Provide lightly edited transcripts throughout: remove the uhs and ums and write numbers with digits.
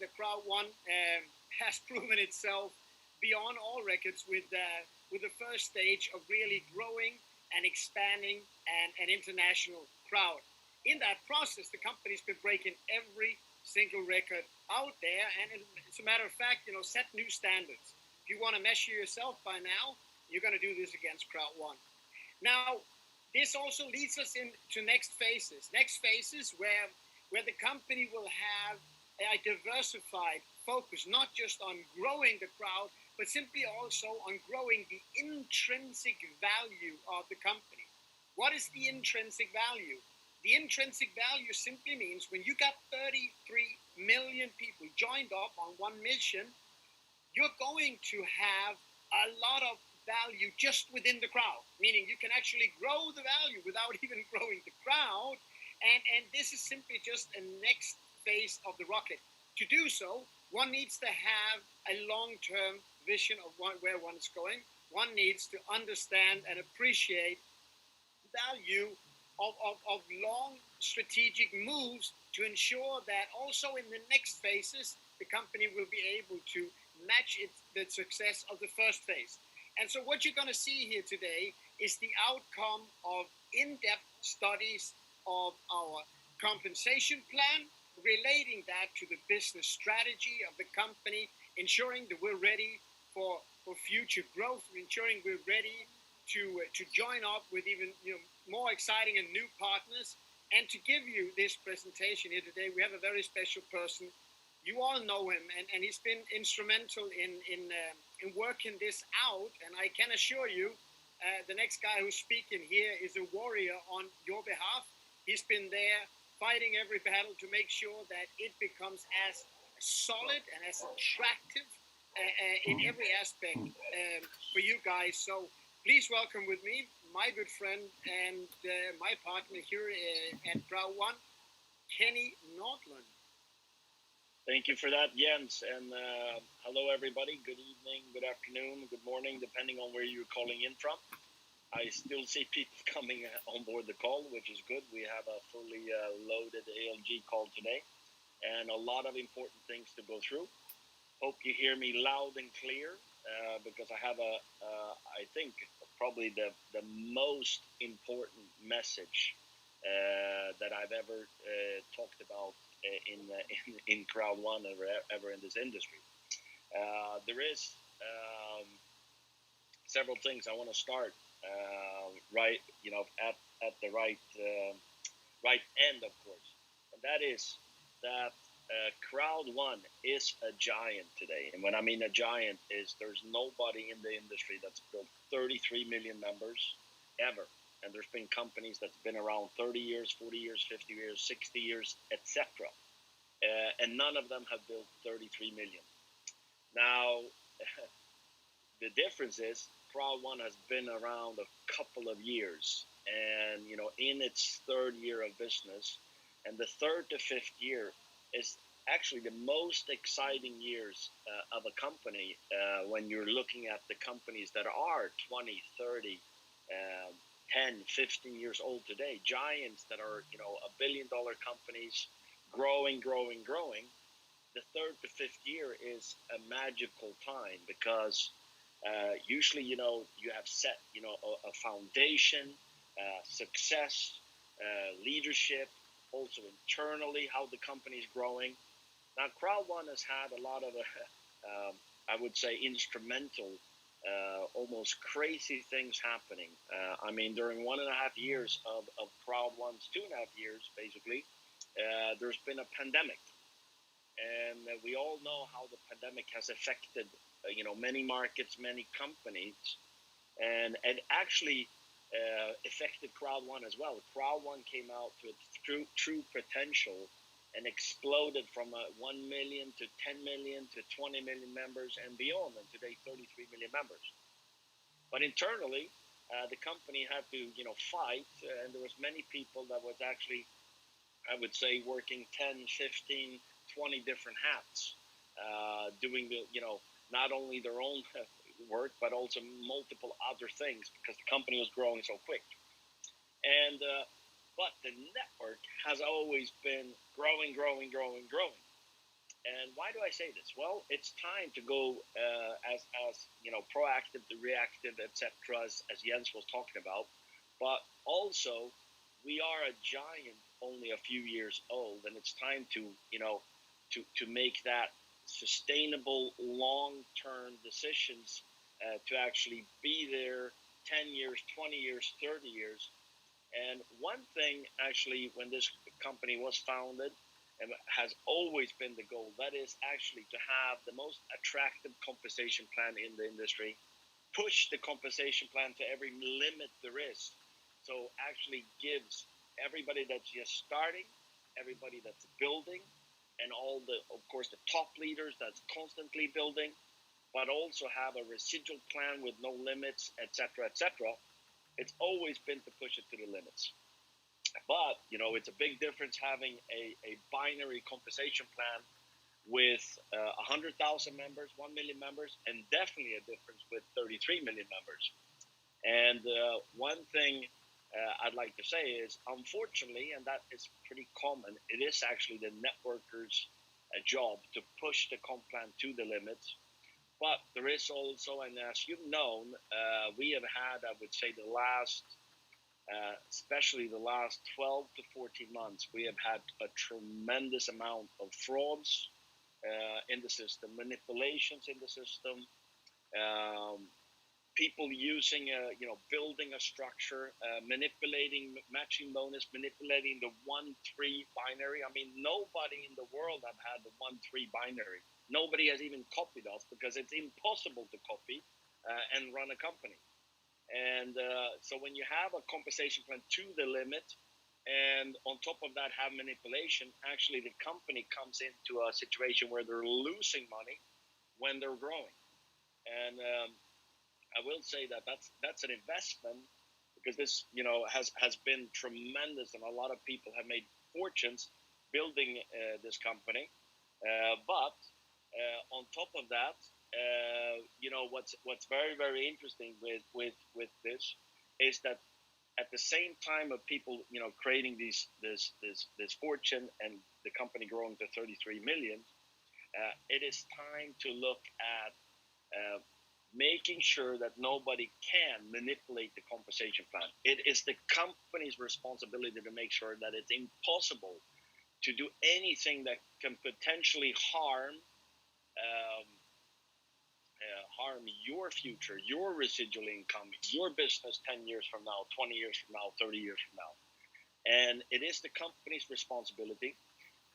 the CROWD1 has proven itself beyond all records with the first stage of really growing and expanding an international crowd. In that process, the company's been breaking every single record out there, and as a matter of fact, set new standards. If you want to measure yourself by now, you're going to do this against CROWD1. Now, this also leads us into next phases where the company will have a diversified focus, not just on growing the crowd, but simply also on growing the intrinsic value of the company. What is the intrinsic value? The intrinsic value simply means when you got 33 million people joined up on one mission, you're going to have a lot of value just within the crowd, meaning you can actually grow the value without even growing the crowd. And this is simply just a next phase of the rocket. To do so, one needs to have a long-term vision of where one is going. One needs to understand and appreciate the value of long strategic moves to ensure that also in the next phases, the company will be able to match the success of the first phase. And so what you're going to see here today is the outcome of in-depth studies of our compensation plan, relating that to the business strategy of the company, ensuring that we're ready for future growth, ensuring we're ready to join up with even more exciting and new partners. And to give you this presentation here today, we have a very special person. You all know him, and he's been instrumental in working this out. And I can assure you, the next guy who's speaking here is a warrior on your behalf. He's been there fighting every battle to make sure that it becomes as solid and as attractive in every aspect for you guys. So please welcome with me my good friend and my partner here at CROWD1, Kenny Nordlund. Thank you for that, Jens. And hello, everybody. Good evening, good afternoon, good morning, depending on where you're calling in from. I still see people coming on board the call, which is good. We have a fully loaded ALG call today and a lot of important things to go through. Hope you hear me loud and clear because I have I think, probably the most important message that I've ever talked about in CROWD1 ever in this industry. There is several things I want to start right, at the right end, of course, and that is that CROWD1 is a giant today. And when I mean a giant is there's nobody in the industry that's built 33 million members ever. And there's been companies that's been around 30 years, 40 years, 50 years, 60 years, etc. And none of them have built 33 million. Now, the difference is CROWD1 has been around a couple of years and, in its third year of business. And the third to fifth year is actually the most exciting years of a company when you're looking at the companies that are 20, 30, 10, 15 years old today, giants that are, $1 billion companies, growing. The third to fifth year is a magical time because usually, you have set, a foundation, success, leadership, also internally, how the company is growing. Now, CROWD1 has had a lot of, I would say, instrumental, almost crazy things happening. During 1.5 years of CROWD1's 2.5 years, basically, there's been a pandemic. And we all know how the pandemic has affected, many markets, many companies. And it actually affected CROWD1 as well. CROWD1 came out to its true potential and exploded from 1 million to 10 million to 20 million members and beyond, and today 33 million members. But internally, the company had to, fight, and there was many people that was actually, I would say, working 10, 15, 20 different hats, doing the, not only their own work, but also multiple other things because the company was growing so quick. And but the network has always been growing. And why do I say this? Well, it's time to go as you know, proactive to reactive, etc. As Jens was talking about, but also we are a giant, only a few years old, and it's time to, you know, to make that sustainable, long-term decisions to actually be there 10 years, 20 years, 30 years. And one thing, actually, when this company was founded, and has always been the goal, that is actually to have the most attractive compensation plan in the industry, push the compensation plan to every limit there is. So actually gives everybody that's just starting, everybody that's building, and all the, of course, the top leaders that's constantly building, but also have a residual plan with no limits, etc., etc. It's always been to push it to the limits. But, you know, it's a big difference having a binary compensation plan with 100,000 members, 1 million members, and definitely a difference with 33 million members. And one thing I'd like to say is, unfortunately, and that is pretty common, it is actually the networker's job to push the comp plan to the limits. But there is also, and as you've known, we have had, I would say, the last especially the last 12 to 14 months, we have had a tremendous amount of frauds in the system, manipulations in the system, um, people using, you know, building a structure, manipulating matching bonus, manipulating the 1-3 binary. I mean, nobody in the world have had the 1-3 binary. Nobody has even copied us because it's impossible to copy and run a company. And so when you have a compensation plan to the limit, and on top of that have manipulation, actually the company comes into a situation where they're losing money when they're growing. And I will say that that's an investment, because this, you know, has been tremendous, and a lot of people have made fortunes building this company. But on top of that, you know, what's very, very interesting with this is that at the same time of people, you know, creating this fortune and the company growing to 33 million, it is time to look at making sure that nobody can manipulate the compensation plan. It is the company's responsibility to make sure that it's impossible to do anything that can potentially harm your future, your residual income, your business 10 years from now, 20 years from now, 30 years from now. And it is the company's responsibility.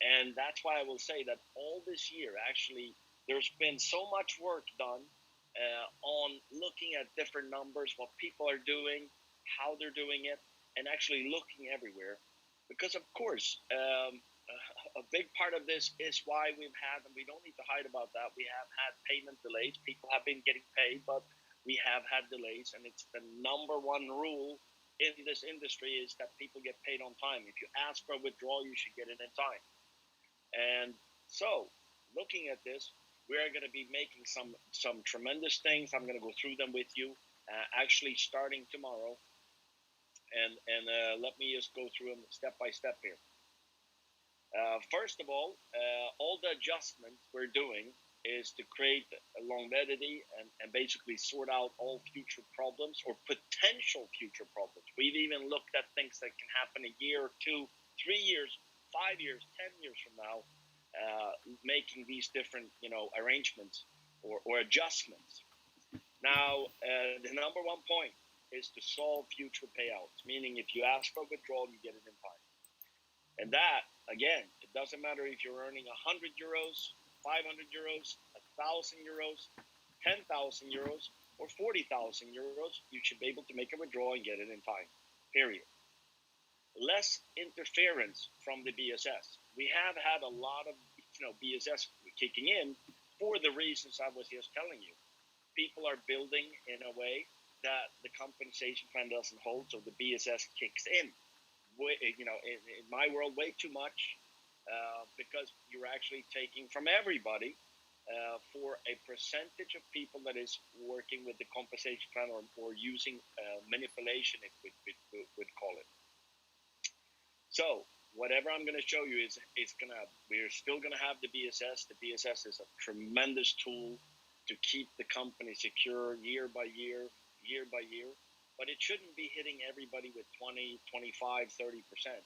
And that's why I will say that all this year, actually, there's been so much work done on looking at different numbers, what people are doing, how they're doing it, and actually looking everywhere. Because, of course, a big part of this is why we've had, and we don't need to hide about that, we have had payment delays. People have been getting paid, but we have had delays, and it's the number one rule in this industry is that people get paid on time. If you ask for a withdrawal, you should get it in time. And so, looking at this, we are going to be making some tremendous things. I'm going to go through them with you, actually starting tomorrow. And let me just go through them step by step here. First of all the adjustments we're doing is to create a longevity and basically sort out all future problems or potential future problems. We've even looked at things that can happen a year, 2, 3 years, 5 years, 10 years from now, making these different, you know, arrangements or adjustments. Now, the number one point is to solve future payouts, meaning if you ask for withdrawal, you get it in time. And that, again, it doesn't matter if you're earning 100 euros, 500 euros, 1,000 euros, 10,000 euros, or 40,000 euros, you should be able to make a withdrawal and get it in time, period. Less interference from the BSS. We have had a lot of, you know, BSS kicking in for the reasons I was just telling you. People are building in a way that the compensation plan doesn't hold, so the BSS kicks in. You know, in my world, way too much, because you're actually taking from everybody for a percentage of people that is working with the compensation plan or using manipulation, if we would call it. So whatever I'm going to show you we're still going to have the BSS. The BSS is a tremendous tool to keep the company secure year by year, but it shouldn't be hitting everybody with 20, 25, 30%.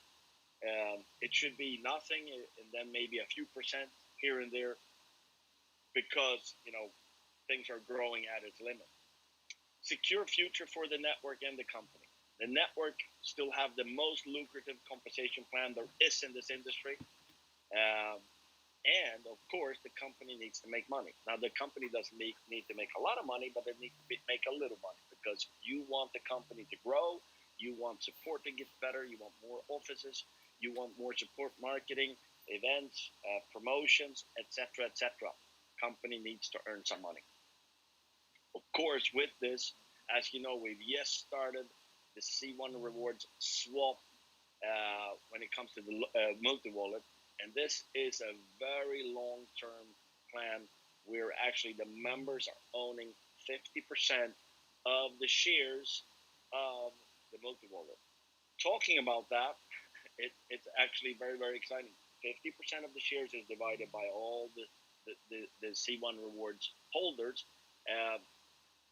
It should be nothing, and then maybe a few percent here and there, because things are growing at its limit. Secure future for the network and the company. The network still have the most lucrative compensation plan there is in this industry. And of course, the company needs to make money. Now, the company doesn't need to make a lot of money, but they need to make a little money, because you want the company to grow. You want support to get better. You want more offices. You want more support, marketing, events, promotions, etc., etc. Company needs to earn some money. Of course, with this, as you know, we've just started the C1 Rewards swap when it comes to the multi-wallet. And this is a very long-term plan where actually the members are owning 50% of the shares of the multi-wallet. Talking about that, it's actually very, very exciting. 50% of the shares is divided by all the C1 Rewards holders.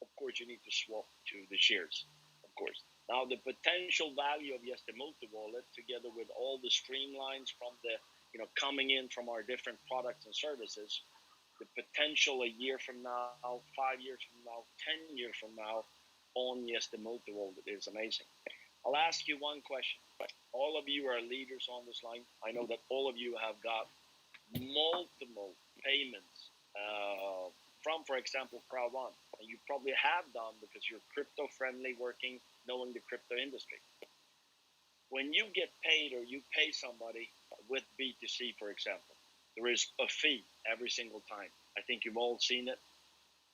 Of course, you need to swap to the shares, of course. Now, the potential value of the multi-wallet, together with all the streamlines from the coming in from our different products and services, the potential a year from now, 5 years from now, 10 years from now, on the multi-wallet is amazing. I'll ask you one question. All of you are leaders on this line. I know that all of you have got multiple payments from, for example, CROWD1. And you probably have done because you're crypto-friendly, working, knowing the crypto industry. When you get paid or you pay somebody with B2C, for example, there is a fee every single time. I think you've all seen it.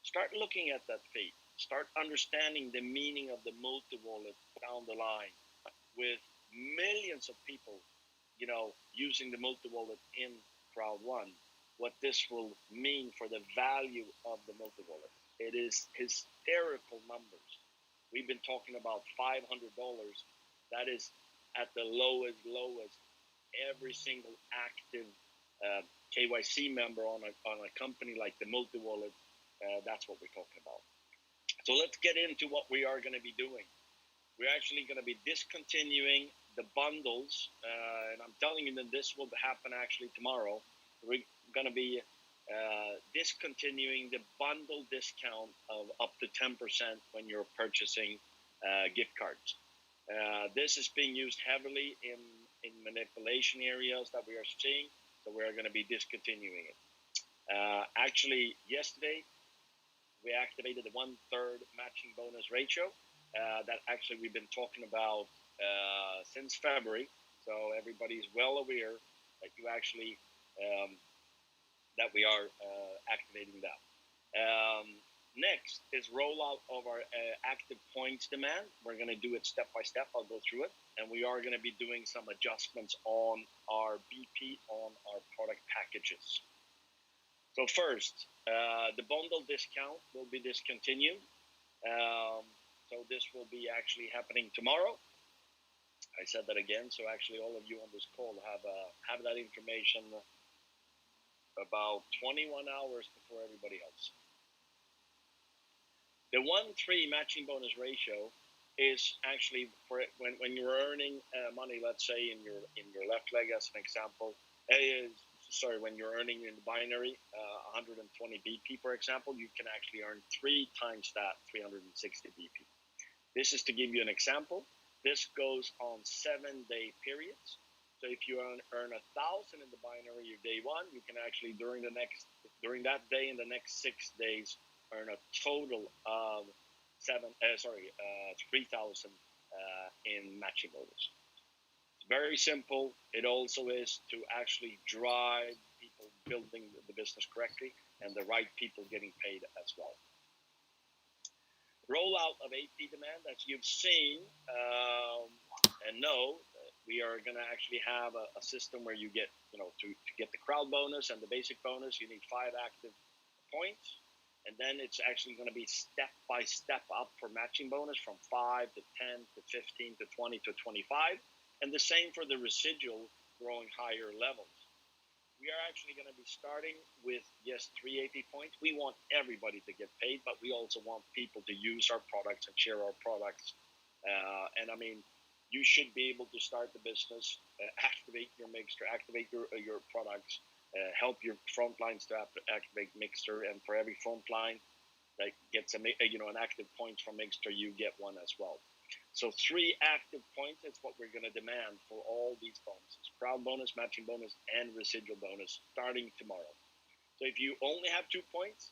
Start looking at that fee. Start understanding the meaning of the multi-wallet down the line, with millions of people, using the multi-wallet in CROWD1. What this will mean for the value of the multi-wallet. It is hysterical numbers. We've been talking about $500. That is at the lowest every single active KYC member on a company like the multi-wallet. That's what we're talking about. So let's get into what we are going to be doing. We're actually going to be discontinuing the bundles, and I'm telling you that this will happen actually tomorrow. We're going to be discontinuing the bundle discount of up to 10% when you're purchasing gift cards. This is being used heavily in manipulation areas that we are seeing, so we are going to be discontinuing it. Actually, yesterday, we activated the 1/3 matching bonus ratio that actually we've been talking about since February. So everybody's well aware that you actually that we are activating that. Next is rollout of our active points demand. We're going to do it step by step. I'll go through it. And we are going to be doing some adjustments on our BP, on our product packages. So first, the bundle discount will be discontinued. So this will be actually happening tomorrow. I said that again. So actually all of you on this call have that information about 21 hours before everybody else. The 1/3 matching bonus ratio is actually for when you're earning money. Let's say in your left leg, as an example, when you're earning in the binary 120 BP, for example, you can actually earn 3 times that, 360 BP. This is to give you an example. This goes on 7-day periods. So if you earn 1,000 in the binary, your day one, you can actually during that day and the next 6 days earn a total of 3,000 in matching bonus. It's very simple. It also is to actually drive people building the business correctly and the right people getting paid as well. Rollout of AP demand, as you've seen and know, we are going to actually have a system where you get, to get the crowd bonus and the basic bonus, you need 5 active points. And then it's actually going to be step by step up for matching bonus from 5 to 10 to 15 to 20 to 25. And the same for the residual growing higher levels. We are actually going to be starting with just 380 points. We want everybody to get paid, but we also want people to use our products and share our products. And I mean, you should be able to start the business, activate your mixer, activate your products, help your front lines to activate mixer, and for every front line that gets an active point from mixer, you get one as well. So 3 active points is what we're going to demand for all these bonuses: crowd bonus, matching bonus, and residual bonus starting tomorrow. So if you only have 2 points,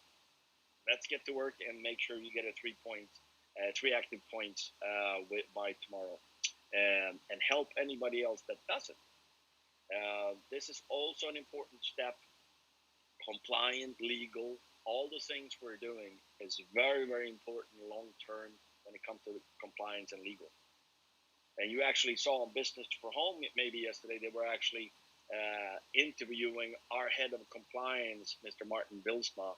let's get to work and make sure you get a 3 active points by tomorrow, and help anybody else that doesn't. This is also an important step. Compliant, legal, all the things we're doing is very, very important long term when it comes to compliance and legal. And you actually saw on Business for Home maybe yesterday, they were actually interviewing our head of compliance, Mr. Martin Bilsma,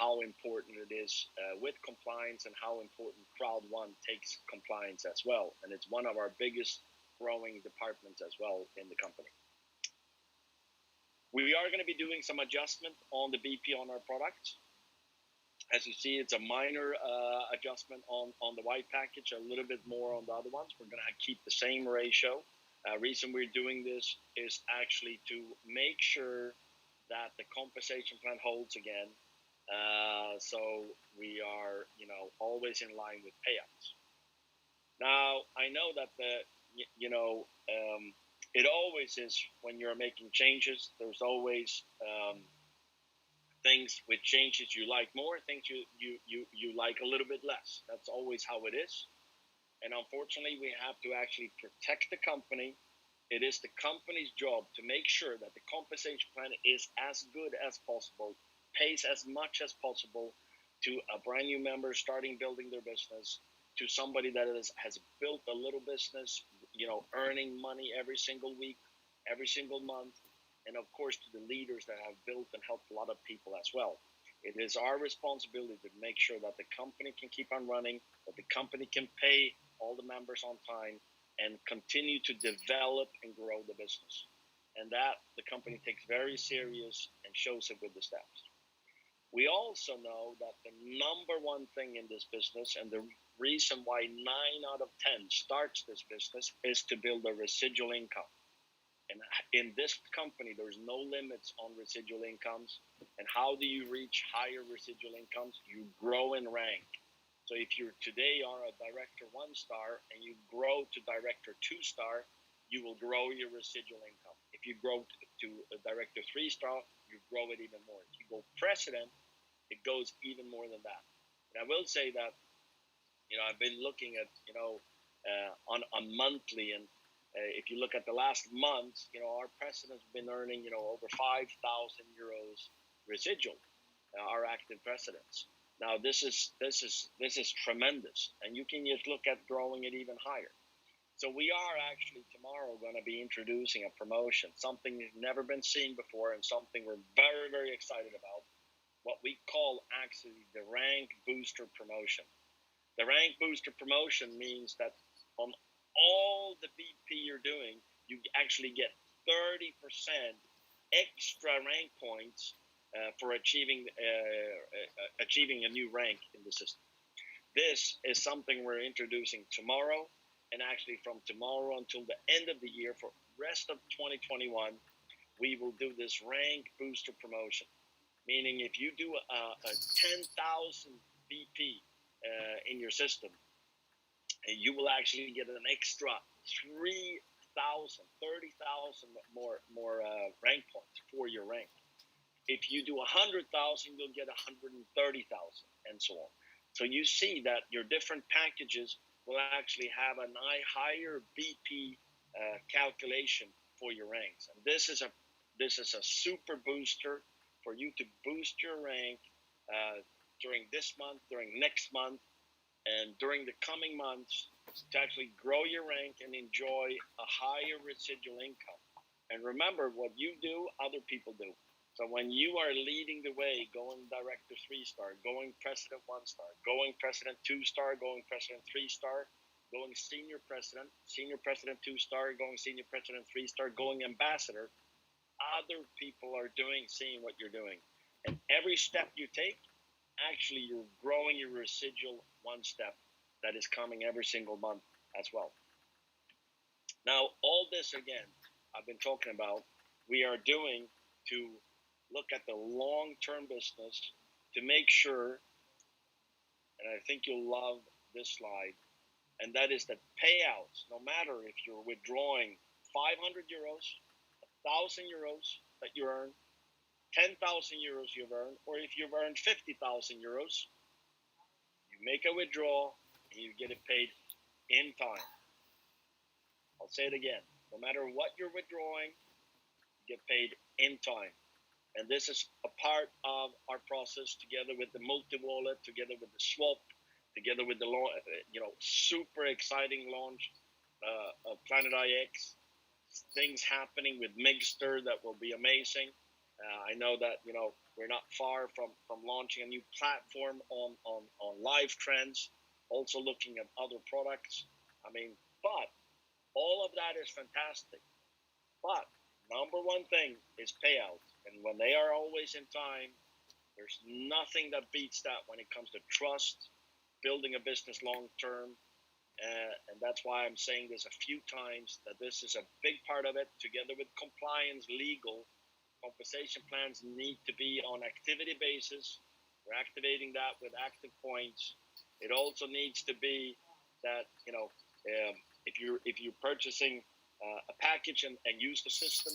how important it is with compliance and how important CROWD1 takes compliance as well. And it's one of our biggest growing departments as well in the company. We are going to be doing some adjustment on the BP on our products. As you see, it's a minor adjustment on the white package, a little bit more on the other ones. We're going to keep the same ratio. Reason we're doing this is actually to make sure that the compensation plan holds again. So we are, always in line with payouts. Now, I know that it always is when you're making changes. There's always things with changes you like more, things you like a little bit less. That's always how it is. And unfortunately, we have to actually protect the company. It is the company's job to make sure that the compensation plan is as good as possible, pays as much as possible to a brand new member starting building their business, to somebody that has built a little business, earning money every single week, every single month, and of course to the leaders that have built and helped a lot of people as well. It is our responsibility to make sure that the company can keep on running, that the company can pay all the members on time, and continue to develop and grow the business. And that the company takes very serious and shows it with the steps. We also know that the number one thing in this business, and the reason why 9 out of 10 starts this business, is to build a residual income. And in this company, there's no limits on residual incomes. And how do you reach higher residual incomes? You grow in rank. So if you today are a director 1-star and you grow to director 2-star, you will grow your residual income. If you grow to a director 3-star, you grow it even more. If you go president, it goes even more than that. And I will say that, I've been looking at, on monthly, and if you look at the last month, our president's been earning, over 5,000 euros residual, our active presidents. Now, this is tremendous, and you can just look at growing it even higher. So we are actually tomorrow going to be introducing a promotion, something that's never been seen before, and something we're very, very excited about, what we call actually the Rank Booster Promotion. The Rank Booster Promotion means that on all the BP you're doing, you actually get 30% extra rank points for achieving a new rank in the system. This is something we're introducing tomorrow, and actually from tomorrow until the end of the year, for the rest of 2021, we will do this Rank Booster Promotion. Meaning if you do a 10,000 BP in your system, you will actually get an extra 3,000, 30,000 more rank points for your rank. If you do 100,000, you'll get 130,000, and so on. So you see that your different packages will actually have a higher BP calculation for your ranks. And this is a super booster for you to boost your rank during this month, during next month, and during the coming months, to actually grow your rank and enjoy a higher residual income. And remember, what you do, other people do. So when you are leading the way, going director 3-star, going president 1-star, going president 2-star, going president 3-star, going senior president 2-star, going senior president 3-star, going ambassador. Other people are seeing what you're doing. And every step you take, actually you're growing your residual one step that is coming every single month as well. Now, all this, again, I've been talking about, we are doing to look at the long-term business to make sure, and I think you'll love this slide, and that is that payouts, no matter if you're withdrawing 500 euros, 1,000 euros that you earn, 10,000 euros you've earned, or if you've earned 50,000 euros, you make a withdrawal and you get it paid in time. I'll say it again. No matter what you're withdrawing, you get paid in time. And this is a part of our process together with the multi-wallet, together with the swap, together with the super exciting launch of Planet IX. Things happening with Migster that will be amazing. I know that we're not far from launching a new platform on live trends, also looking at other products. But all of that is fantastic. But number one thing is payout. And when they are always in time, there's nothing that beats that when it comes to trust, building a business long term. And that's why I'm saying this a few times, that this is a big part of it, together with compliance, legal. Compensation plans need to be on activity basis. We're activating that with active points. It also needs to be that, if you're purchasing a package and use the system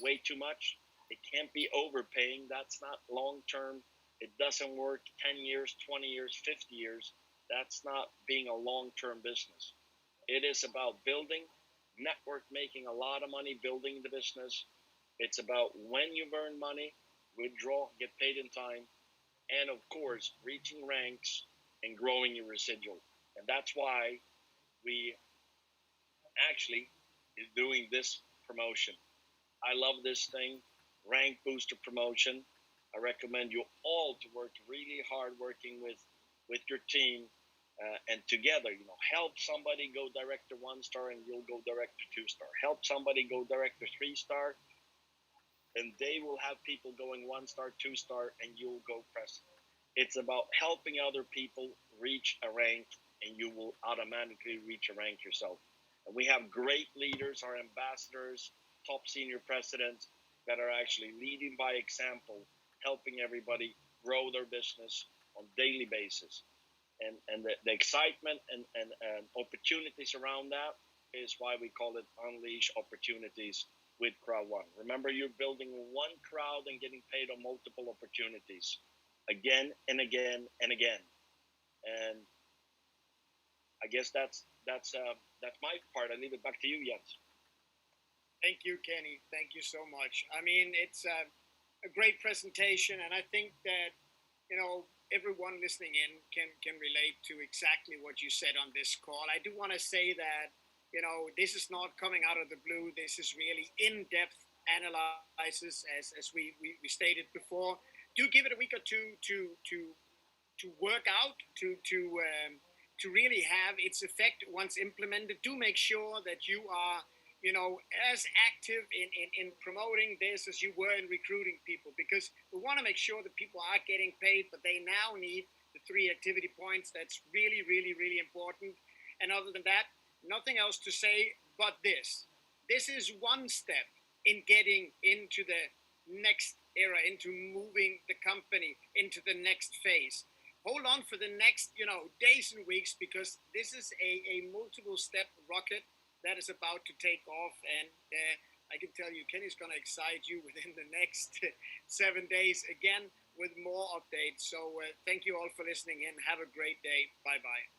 way too much, it can't be overpaying. That's not long term. It doesn't work 10 years, 20 years, 50 years. That's not being a long-term business. It is about building, network, making a lot of money, building the business. It's about when you've earned money, withdraw, get paid in time, and of course, reaching ranks and growing your residual. And that's why we actually is doing this promotion. I love this thing, Rank Booster Promotion. I recommend you all to work really hard working with your team and together, help somebody go direct to 1-star and you'll go direct to 2-star. Help somebody go direct to 3-star and they will have people going 1-star, 2-star, and you'll go president. It's about helping other people reach a rank and you will automatically reach a rank yourself. And we have great leaders, our ambassadors, top senior presidents that are actually leading by example, helping everybody grow their business on a daily basis. And the excitement and opportunities around that is why we call it Unleash Opportunities with CROWD1. Remember, you're building one crowd and getting paid on multiple opportunities again and again and again. And I guess that's my part. I leave it back to you, Jens. Thank you, Kenny. Thank you so much. It's a great presentation, and I think that everyone listening in can relate to exactly what you said on this call. I do want to say that this is not coming out of the blue. This is really in-depth analysis, as we stated before. Do give it a week or two to work out, to really have its effect once implemented. Do make sure that you are as active in promoting this as you were in recruiting people, because we want to make sure that people are getting paid, but they now need the 3 activity points. That's really, really, really important. And other than that, nothing else to say but this. This is one step in getting into the next era, into moving the company into the next phase. Hold on for the next, days and weeks, because this is a multiple step rocket that is about to take off, and I can tell you, Kenny's going to excite you within the next 7 days again with more updates. So thank you all for listening in. Have a great day. Bye-bye.